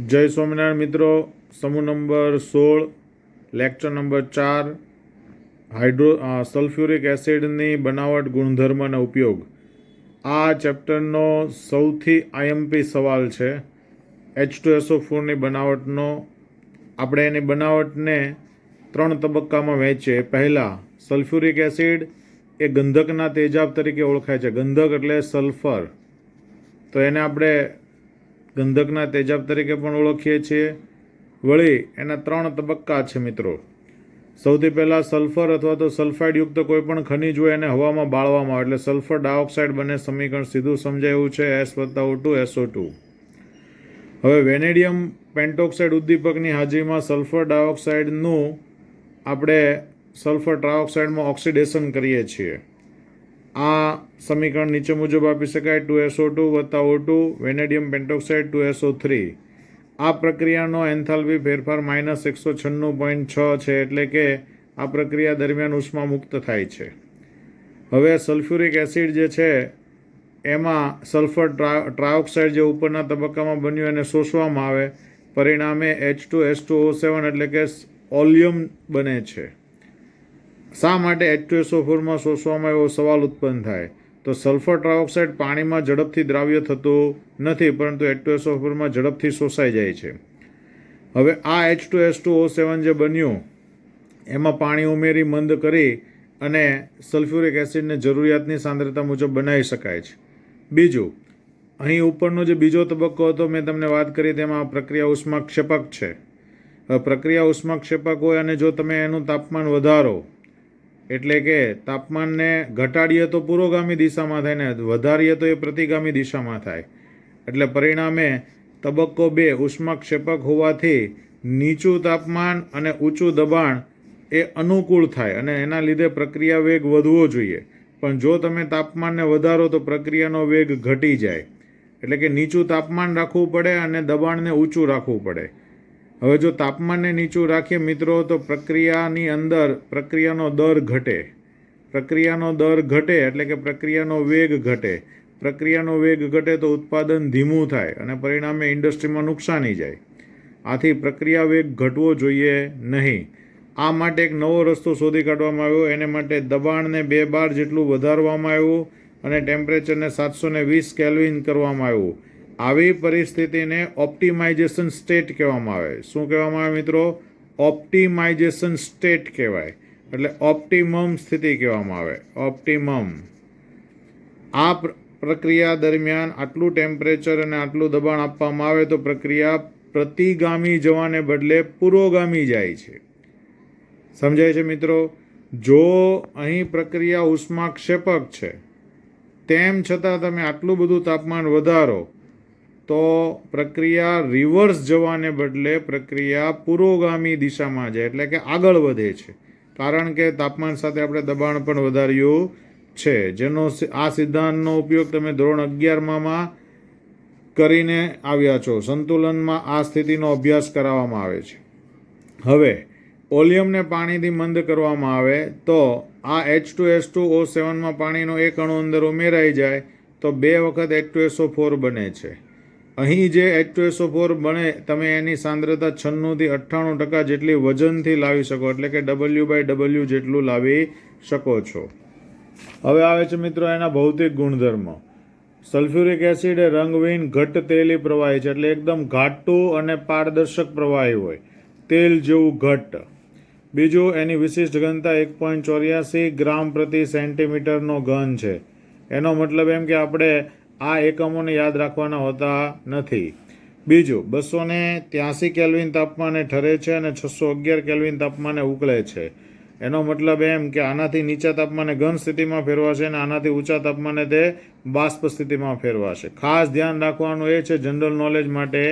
જય સ્વામિનારાયણ મિત્રો, સમૂહ નંબર 16, લેક્ચર નંબર 4, સલ્ફ્યુરિક એસિડની બનાવટ, ગુણધર્મ અને ઉપયોગ. આ ચેપ્ટરનો સૌથી આઈએમપી સવાલ છે H2SO4ની બનાવટનો. આપણે એની બનાવટને 3 તબક્કામાં વહેંચીએ. પહેલાં, સલ્ફ્યુરિક એસિડ એ ગંધકના તેજાબ તરીકે ઓળખાય છે. ગંધક એટલે સલ્ફર, તો એને આપણે ગંધકના તેજાબ તરીકે પણ ઓળખીએ છીએ. વળી એના 3 તબક્કા છે મિત્રો. સૌથી પહેલાં સલ્ફર અથવા તો સલ્ફાઇડયુક્ત કોઈ પણ ખનિજ હોય એને હવામાં બાળવામાં આવે એટલે સલ્ફર ડાયોક્સાઇડ બને. સમીકરણ સીધું સમજાય એવું છે, S+O2 SO2. હવે વેનેડિયમ પેન્ટોક્સાઇડ ઉદ્દીપકની હાજરીમાં સલ્ફર ડાયોક્સાઇડનું આપણે સલ્ફર ટ્રાયોક્સાઇડમાં ઓક્સિડેશન કરીએ છીએ. આ સમીકરણ નીચે મુજબ આપી શકાય: 2SO2 + O2 વેનેડિયમ પેન્ટોક્સાઇડ 2SO3. આ પ્રક્રિયાનો એન્થાલ્પી ફેરફાર -196.6 છે, એટલે કે આ પ્રક્રિયા દરમિયાન ઉષ્મા મુક્ત થાય છે. હવે સલ્ફ્યુરિક એસિડ જે છે એમાં સલ્ફર ટ્રાયોક્સાઇડ જે ઉપરના તબક્કામાં બન્યું એને શોષવામાં આવે, પરિણામે H2S2O7 એટલે કે ઓલિયમ બને છે. શા માટે H2SO4માં શોષવામાં એવો સવાલ ઉત્પન્ન થાય? તો સલ્ફર ટ્રાયોક્સાઇડ પાણીમાં ઝડપથી દ્રાવ્ય થતું નથી, પરંતુ H2SO4માં ઝડપથી શોષાઈ જાય છે. હવે આ H2S2O7 જે બન્યું એમાં પાણી ઉમેરી મંદ કરી અને સલ્ફ્યુરિક એસિડને જરૂરિયાતની સાંદ્રતા મુજબ બનાવી શકાય છે. બીજું, અહીં ઉપરનો જે બીજો તબક્કો હતો મેં તમને વાત કરી તેમાં પ્રક્રિયા ઉષ્માક્ષેપક છે. પ્રક્રિયા ઉષ્માક્ષેપક હોય અને જો તમે એનું તાપમાન વધારો, એટલે કે તાપમાનને ઘટાડીએ તો પુરોગામી દિશામાં થાય ને વધારીએ તો એ પ્રતિગામી દિશામાં થાય. એટલે પરિણામે તબક્કો 2 ઉષ્માક્ષેપક હોવાથી નીચું તાપમાન અને ઊંચું દબાણ એ અનુકૂળ થાય અને એના લીધે પ્રક્રિયા વેગ વધવો જોઈએ. પણ જો તમે તાપમાનને વધારો તો પ્રક્રિયાનો વેગ ઘટી જાય. એટલે કે નીચું તાપમાન રાખવું પડે અને દબાણને ઊંચું રાખવું પડે. હવે જો તાપમાનને નીચું રાખીએ મિત્રો તો પ્રક્રિયાની અંદર પ્રક્રિયાનો દર ઘટે. પ્રક્રિયાનો દર ઘટે એટલે કે પ્રક્રિયાનો વેગ ઘટે. પ્રક્રિયાનો વેગ ઘટે તો ઉત્પાદન ધીમું થાય અને પરિણામે ઇન્ડસ્ટ્રીમાં નુકસાની જાય. આથી પ્રક્રિયા વેગ ઘટવો જોઈએ નહીં. આ માટે એક નવો રસ્તો શોધી કાઢવામાં આવ્યો. એને માટે દબાણને 2 બાર જેટલું વધારવામાં આવ્યું અને ટેમ્પરેચરને 720 કેલ્વિન કરવામાં આવ્યું. આવી પરિસ્થિતિને ઓપ્ટિમાઇઝેશન સ્ટેટ કહેવામાં આવે. શું કહેવામાં આવે મિત્રો? ઓપ્ટિમાઇઝેશન સ્ટેટ કહેવાય. એટલે ઓપ્ટિમમ સ્થિતિ કહેવામાં આવે. ઓપ્ટિમમ. આ પ્રક્રિયા દરમિયાન આટલું ટેમ્પરેચર અને આટલું દબાણ આપવામાં આવે તો પ્રક્રિયા પ્રતિગામી જવાને બદલે પુરોગામી જાય છે. સમજાય છે મિત્રો? જો અહીં પ્રક્રિયા ઉષ્માક્ષેપક છે તેમ છતાં તમે આટલું બધું તાપમાન વધારો તો પ્રક્રિયા રિવર્સ જવાને બદલે પ્રક્રિયા પુરોગામી દિશામાં જાય, એટલે કે આગળ વધે છે. કારણ કે તાપમાન સાથે આપણે દબાણ પણ વધાર્યું છે. જેનો આ સિદ્ધાંતનો ઉપયોગ તમે ધોરણ 11માં કરીને આવ્યા છો. સંતુલનમાં આ સ્થિતિનો અભ્યાસ કરાવવામાં આવે છે. હવે ઓલિયમને પાણીથી મંદ કરવામાં આવે તો આ H2S2O7માં પાણીનો 1 અણુ અંદર ઉમેરાઈ જાય તો 2 વખત H2SO4 બને છે. અહીં જે H2SO4 બને તમે એની સાંદ્રતા 96 થી 98% જેટલી વજનથી લાવી શકો, એટલે કે W/W જેટલું લાવી શકો છો. હવે આવે છે મિત્રો એના ભૌતિક ગુણધર્મો. સલ્ફ્યુરિક એસિડ એ રંગવિહીન ઘટ્ટ તેલી પ્રવાહી છે, એટલે એકદમ ઘાટું અને પારદર્શક પ્રવાહી હોય, તેલ જેવું ઘટ્ટ. બીજું, એની વિશિષ્ટ ઘનતા 1.84 ગ્રામ પ્રતિ સેન્ટીમીટરનો ઘન છે. એનો મતલબ એમ કે આપણે આ એકમોને યાદ રાખવાના હોતા નથી. બીજું, 283 કેલ્વિન તાપમાને ઠરે છે અને 611 કેલ્વિન તાપમાને ઉકળે છે. એનો મતલબ એમ કે આનાથી નીચા તાપમાને ઘન સ્થિતિમાં ફેરવાશે અને આનાથી ઊંચા તાપમાને તે બાષ્પ સ્થિતિમાં ફેરવાશે. ખાસ ધ્યાન રાખવાનું એ છે જનરલ નોલેજ માટે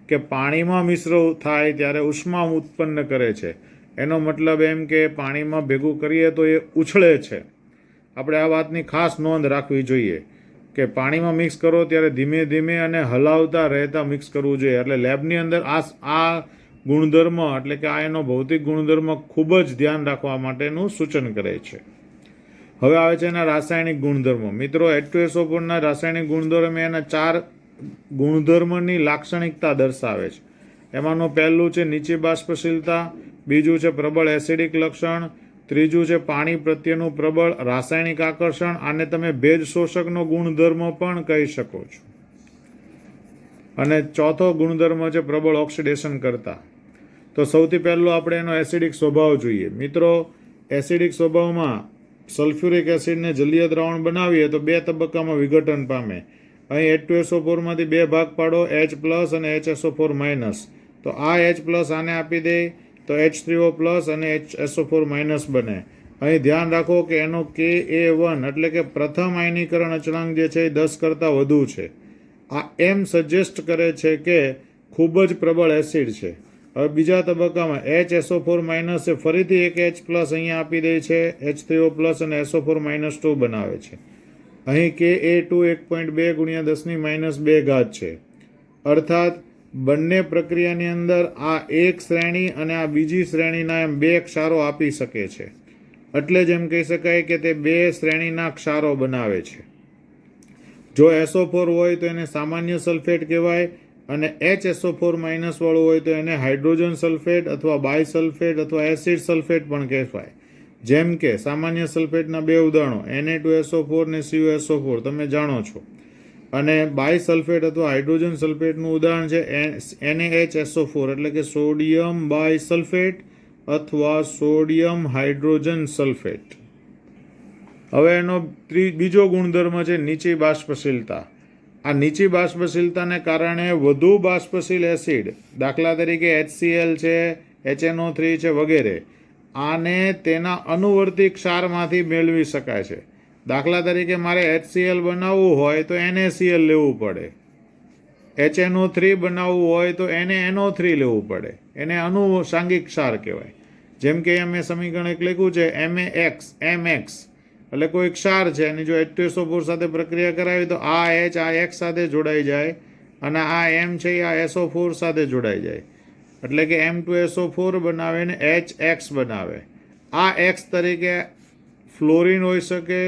કે પાણીમાં મિશ્ર થાય ત્યારે ઉષ્મા ઉત્પન્ન કરે છે. એનો મતલબ એમ કે પાણીમાં ભેગું કરીએ તો એ ઉછળે છે. આપણે આ વાતની ખાસ નોંધ રાખવી જોઈએ કે પાણીમાં મિક્સ કરો ત્યારે ધીમે ધીમે અને હલાવતા રહેતા મિક્સ કરવું જોઈએ. એટલે લેબની અંદર આ ગુણધર્મ એટલે કે આ એનો ભૌતિક ગુણધર્મ ખૂબ જ ધ્યાન રાખવા માટેનું સૂચન કરે છે. હવે આવે છે એના રાસાયણિક ગુણધર્મો. મિત્રો, H2SO4ના રાસાયણિક ગુણધર્મ એના 4 ગુણધર્મની લાક્ષણિકતા દર્શાવે છે. એમાંનું પહેલું છે નીચી બાષ્પશીલતા, બીજું છે પ્રબળ એસિડિક લક્ષણ, ત્રીજું છે પાણી પ્રત્યેનું પ્રબળ રાસાયણિક આકર્ષણ. આને તમે ભેજ શોષકનો ગુણધર્મ પણ કહી શકો છો. અને ચોથો ગુણધર્મ છે પ્રબળ ઓક્સિડેશન કરતા. તો સૌથી પહેલું આપણે એનો એસિડિક સ્વભાવ જોઈએ. મિત્રો, એસિડિક સ્વભાવમાં સલ્ફ્યુરિક એસિડને જલીય દ્રાવણ બનાવીએ તો 2 તબક્કામાં વિઘટન પામે. અહીં H2SO4 માંથી 2 ભાગ પાડો, H+ અને HSO4-. તો આ H+ આને આપી દે તો H3O+ અને HSO4- બને. અહીં ધ્યાન રાખો કે એનો Ka1 એટલે કે પ્રથમ આયનીકરણ અચળાંક જે છે એ 10 કરતાં વધુ છે. આ એમ સજેસ્ટ કરે છે કે ખૂબ જ પ્રબળ એસિડ છે. હવે બીજા તબક્કામાં HSO4- એ ફરીથી એક H+ અહીંયા આપી દે છે, H3O+ અને SO4-2 બનાવે છે. અહીં Ka2 1.2 × 10⁻² છે. અર્થાત બંને પ્રક્રિયાની અંદર આ એક શ્રેણી અને આ બીજી શ્રેણીના એમ 2 ક્ષારો આપી શકે છે. એટલે જ એમ કહી શકાય કે તે 2 શ્રેણીના ક્ષારો બનાવે છે. જો SO4 હોય તો એને સામાન્ય સલ્ફેટ કહેવાય અને HSO4- વાળું હોય તો એને હાઇડ્રોજન સલ્ફેટ અથવા બાયસલ્ફેટ અથવા એસિડ સલ્ફેટ પણ કહેવાય. જેમ કે સામાન્ય સલ્ફેટના 2 ઉદાહરણો Na2SO4 ને CuSO4 તમે જાણો છો. અને બાયસલ્ફેટ અથવા હાઇડ્રોજન સલ્ફેટનું ઉદાહરણ છે NaHSO4 એટલે કે સોડિયમ બાયસલ્ફેટ અથવા સોડિયમ હાઇડ્રોજન સલ્ફેટ. હવે એનો બીજો ગુણધર્મ છે નીચી બાષ્પશીલતા. આ નીચી બાષ્પશીલતાને કારણે વધુ બાષ્પશીલ એસિડ, દાખલા તરીકે HCl છે, HNO3 છે વગેરે, આને તેના અનુવર્તી ક્ષારમાંથી મેળવી શકાય છે. દાખલા તરીકે મારે HCl બનાવવું હોય તો NaCl લેવું પડે, HNO3 બનાવવું હોય તો NaNO3 લેવું પડે. એને અનુષાંગિક ક્ષાર કહેવાય. જેમ કે અહીંયા મેં સમીકરણ એક લખ્યું છે MX એટલે કોઈ ક્ષાર છે અને જો H2SO4 સાથે પ્રક્રિયા કરાવી તો આ H આ X સાથે જોડાઈ જાય અને આ M છે આ SO4 સાથે જોડાઈ જાય. એટલે કે M2SO4 બનાવે ને HX બનાવે. આ X તરીકે ફ્લોરિન હોઈ શકે,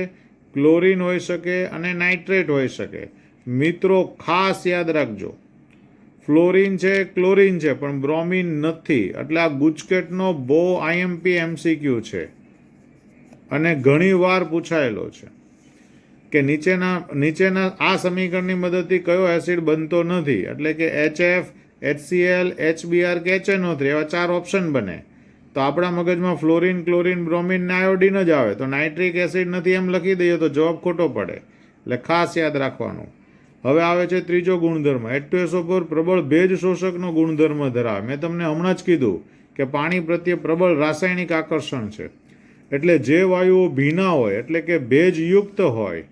ક્લોરિન હોઈ શકે અને નાઇટ્રેટ હોઈ શકે. મિત્રો ખાસ યાદ રાખજો, ફ્લોરિન છે, ક્લોરિન છે પણ બ્રોમિન નથી. એટલે આ ગુજકેટનો બહુ IMP MCQ છે અને ઘણી વાર પૂછાયેલો છે કે નીચેના આ સમીકરણની મદદથી કયો એસિડ બનતો નથી. એટલે કે HF, HCl, HBr કે HNO3 એવા 4 ઓપ્શન બને. તો આપણા મગજમાં ફ્લોરિન, ક્લોરિન, બ્રોમિન ને આયોડિન જ આવે. તો નાઇટ્રિક એસિડ નથી એમ લખી દઈએ તો જવાબ ખોટો પડે. એટલે ખાસ યાદ રાખવાનું. હવે આવે છે ત્રીજો ગુણધર્મ. H2SO4 પ્રબળ ભેજ શોષકનો ગુણધર્મ ધરાવે. મેં તમને હમણાં જ કીધું કે પાણી પ્રત્યે પ્રબળ રાસાયણિક આકર્ષણ છે. એટલે જે વાયુઓ ભીના હોય એટલે કે ભેજયુક્ત હોય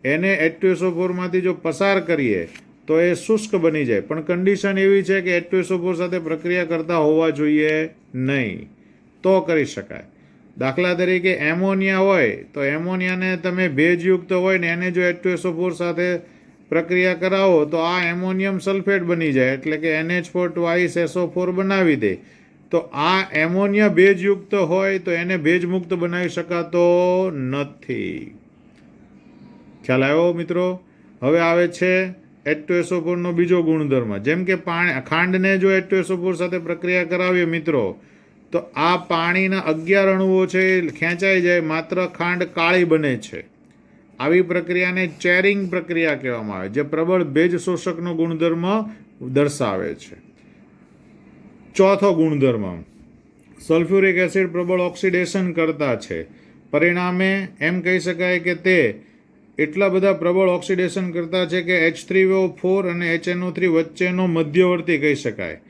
એને H2SO4 માંથી જો પસાર કરીએ તો એ શુષ્ક બની જાય. પણ કન્ડિશન એવી છે કે H2SO4 સાથે પ્રક્રિયા કરતા હોવા જોઈએ નહીં, તો કરી શકાય. દાખલા તરીકે એમોનિયા હોય તો એમોનિયાને તમે ભેજયુક્ત હોય ને એને જો H2SO4 સાથે પ્રક્રિયા કરાવો તો આ એમોનિયમ સલ્ફેટ બની જાય. એટલે કે NH4 twice SO4 બનાવી દે. તો આ એમોનિયા ભેજયુક્ત હોય તો એને ભેજમુક્ત બનાવી શકાતો નથી. ખ્યાલ આવ્યો મિત્રો? હવે આવે છે H2SO4 નો બીજો ગુણધર્મ. જેમ કે ખાંડને જો H2SO4 સાથે પ્રક્રિયા કરાવીએ મિત્રો તો આ પાણીના 11 અણુઓ છે ખેંચાઈ જાય, માત્ર ખાંડ કાળી બને છે. આવી પ્રક્રિયાને ચેરિંગ પ્રક્રિયા કહેવામાં આવે, જે પ્રબળ ભેજ શોષકનો ગુણધર્મ દર્શાવે છે. ચોથો ગુણધર્મ, સલ્ફ્યુરિક એસિડ પ્રબળ ઓક્સિડેશન કરતા છે. પરિણામે એમ કહી શકાય કે તે એટલા બધા પ્રબળ ઓક્સિડેશન કરતા છે કે H3O4 અને HNO3 વચ્ચેનો મધ્યવર્તી કહી શકાય.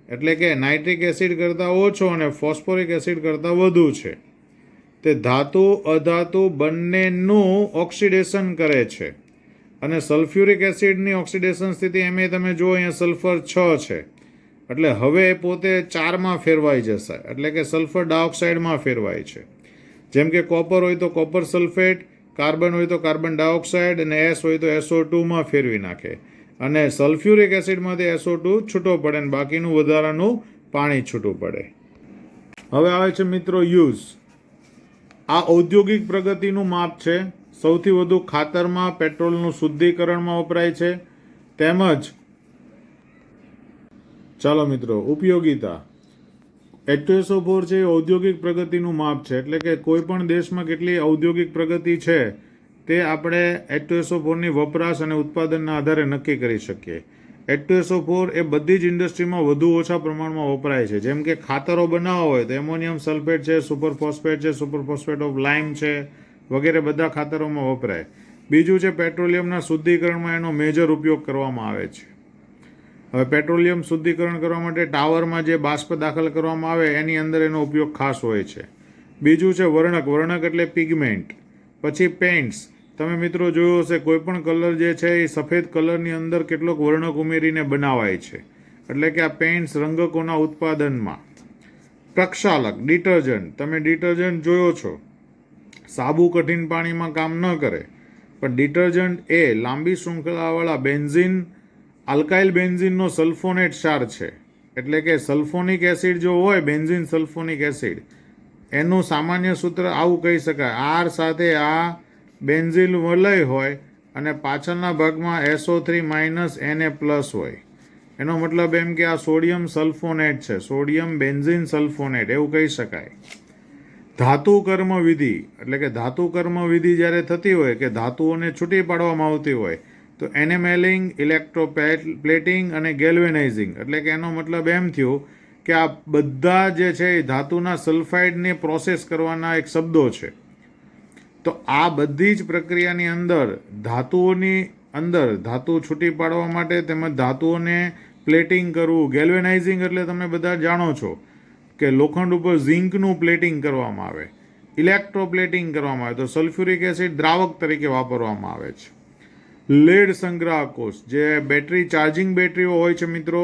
એટલે કે નાઇટ્રિક એસિડ કરતાં ઓછો અને ફોસ્ફોરિક એસિડ કરતાં વધુ છે. તે ધાતુ અધાતુ બંનેનું ઓક્સિડેશન કરે છે. અને સલ્ફ્યુરિક એસિડની ઓક્સિડેશન સ્થિતિ એમ તમે જુઓ અહીંયા સલ્ફર 6 છે. એટલે હવે પોતે 4માં ફેરવાઈ જશે. એટલે કે સલ્ફર ડાયોક્સાઇડમાં ફેરવાય છે. જેમ કે કોપર હોય તો કોપર સલ્ફેટ, કાર્બન હોય તો કાર્બન ડાયોક્સાઇડ અને S હોય તો SO2માં ફેરવી નાખે. અને સલ્ફ્યુરિક એસિડમાંથી SO2 છૂટો પડે અને બાકીનું વધારાનું પાણી છૂટું પડે. હવે આવે છે મિત્રો યુઝ. આ ઔદ્યોગિક પ્રગતિનું માપ છે. સૌથી વધુ ખાતરમાં, પેટ્રોલનું શુદ્ધિકરણમાં વપરાય છે. તેમજ ચાલો મિત્રો, ઉપયોગિતા. H2SO4 છે એ ઔદ્યોગિક પ્રગતિનું માપ છે. એટલે કે કોઈ પણ દેશમાં કેટલી ઔદ્યોગિક પ્રગતિ છે તે આપણે H2SO4 ની વપરાશ અને ઉત્પાદનના આધારે નક્કી કરી શકીએ. H2SO4 એ બધી જ ઇન્ડસ્ટ્રીમાં વધુ ઓછા પ્રમાણમાં વપરાય છે. જેમ કે ખાતરો બનાવવા હોય તો એમોનિયમ સલ્ફેટ છે, સુપરફોસ્ફેટ છે, સુપરફોસ્ફેટ ઓફ લાઇમ છે, વગેરે બધા ખાતરોમાં વપરાય. બીજું છે પેટ્રોલિયમના શુદ્ધિકરણમાં એનો મેજર ઉપયોગ કરવામાં આવે છે. હવે પેટ્રોલિયમ શુદ્ધિકરણ કરવા માટે ટાવરમાં જે બાષ્પ દાખલ કરવામાં આવે એની અંદર એનો ઉપયોગ ખાસ હોય છે. બીજું છે વર્ણક. વર્ણક એટલે પિગમેન્ટ. પછી પેઇન્ટ્સ. તમે મિત્રો જોયું હશે કોઈ પણ કલર જે છે એ સફેદ કલરની અંદર કેટલોક વર્ણક ઉમેરીને બનાવાય છે. એટલે કે આ પેઇન્ટ્સ રંગકોના ઉત્પાદનમાં. પ્રક્ષાલક, ડિટર્જન્ટ. તમે ડિટર્જન્ટ જોયો છો, સાબુ કઠિન પાણીમાં કામ ન કરે, પણ ડિટર્જન્ટ એ લાંબી શૃંખલાવાળા બેન્ઝીન, આલ્કાઇલ બેન્ઝીનનો સલ્ફોનેટ ક્ષાર છે. એટલે કે સલ્ફોનિક એસિડ જો હોય, બેન્ઝીન સલ્ફોનિક એસિડ, એનું સામાન્ય સૂત્ર આવું કહી શકાય, આર સાથે આ બેન્ઝીન વલય હોય અને પાછળના ભાગમાં SO3 માઇનસ Na પ્લસ હોય. એનો મતલબ એમ કે આ સોડિયમ સલ્ફોનેટ છે, સોડિયમ બેન્ઝીન સલ્ફોનેટ એવું કહી શકાય. ધાતુ કર્મ વિધિ. એટલે કે ધાતુ કર્મ વિધિ જ્યારે થતી હોય કે ધાતુઓને છૂટી પાડવામાં આવતી હોય તો એનેમેલિંગ, ઇલેક્ટ્રોપ્લેટિંગ અને ગેલ્વેનાઇઝિંગ. એટલે કે એનો મતલબ એમ થયું કે આ બધા જે છે એ ધાતુના સલ્ફાઇડને પ્રોસેસ કરવાના એક શબ્દો છે. તો આ બધી જ પ્રક્રિયાની અંદર ધાતુઓની અંદર ધાતુ છૂટી પાડવા માટે તેમજ ધાતુઓને પ્લેટિંગ કરવું, ગેલ્વેનાઇઝિંગ એટલે તમે બધા જાણો છો કે લોખંડ ઉપર ઝિંકનું પ્લેટિંગ કરવામાં આવે, ઇલેક્ટ્રોપ્લેટિંગ કરવામાં આવે તો સલ્ફ્યુરિક એસિડ દ્રાવક તરીકે વાપરવામાં આવે છે. લેડ સંગ્રાહક કોષ, જે બેટરી ચાર્જિંગ બેટરીઓ હોય છે મિત્રો,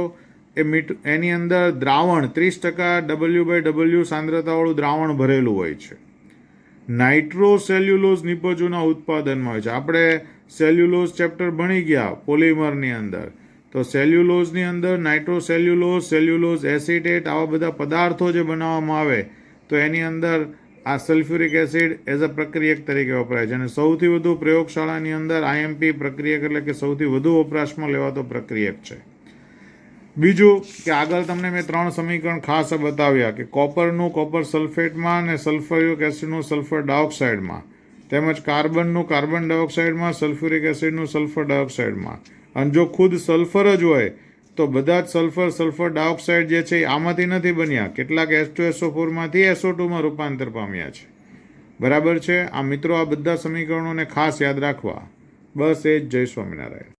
એની અંદર દ્રાવણ 30% W/W સાંદ્રતાવાળું દ્રાવણ ભરેલું હોય છે. નાઇટ્રોસેલ્યુલોઝ નિપજોના ઉત્પાદનમાં હોય છે. આપણે સેલ્યુલોઝ ચેપ્ટર ભણી ગયા પોલિમરની અંદર, તો સેલ્યુલોઝની અંદર નાઇટ્રોસેલ્યુલોઝ, સેલ્યુલોઝ એસિટેટ, આવા બધા પદાર્થો જે બનાવવામાં આવે તો એની અંદર આ સલ્ફ્યુરિક એસિડ એઝ અ પ્રક્રિયક તરીકે વપરાય છે. અને સૌથી વધુ પ્રયોગશાળાની અંદર IMP પ્રક્રિયક એટલે કે સૌથી વધુ વપરાશમાં લેવાતો પ્રક્રિયક છે. બીજું કે આગળ તમને મેં 3 સમીકરણ ખાસ બતાવ્યા કે કોપરનું કોપર સલ્ફેટમાં અને સલ્ફ્યુરિક એસિડનું સલ્ફર ડાયોક્સાઇડમાં, તેમજ કાર્બનનું કાર્બન ડાયોક્સાઇડમાં, સલ્ફ્યુરિક એસિડનું સલ્ફર ડાયોક્સાઇડમાં. અને જો ખુદ સલ્ફર જ હોય તો બધા જ સલ્ફર ડાયોક્સાઇડ જે છે એ આમાંથી નથી બન્યા, કેટલાક H2SO4 માંથી SO2 માં રૂપાંતર પામ્યા છે. બરાબર છે. આ મિત્રો આ બધા સમીકરણોને ખાસ યાદ રાખવા. બસ એ જ. જય સ્વામિનારાયણ.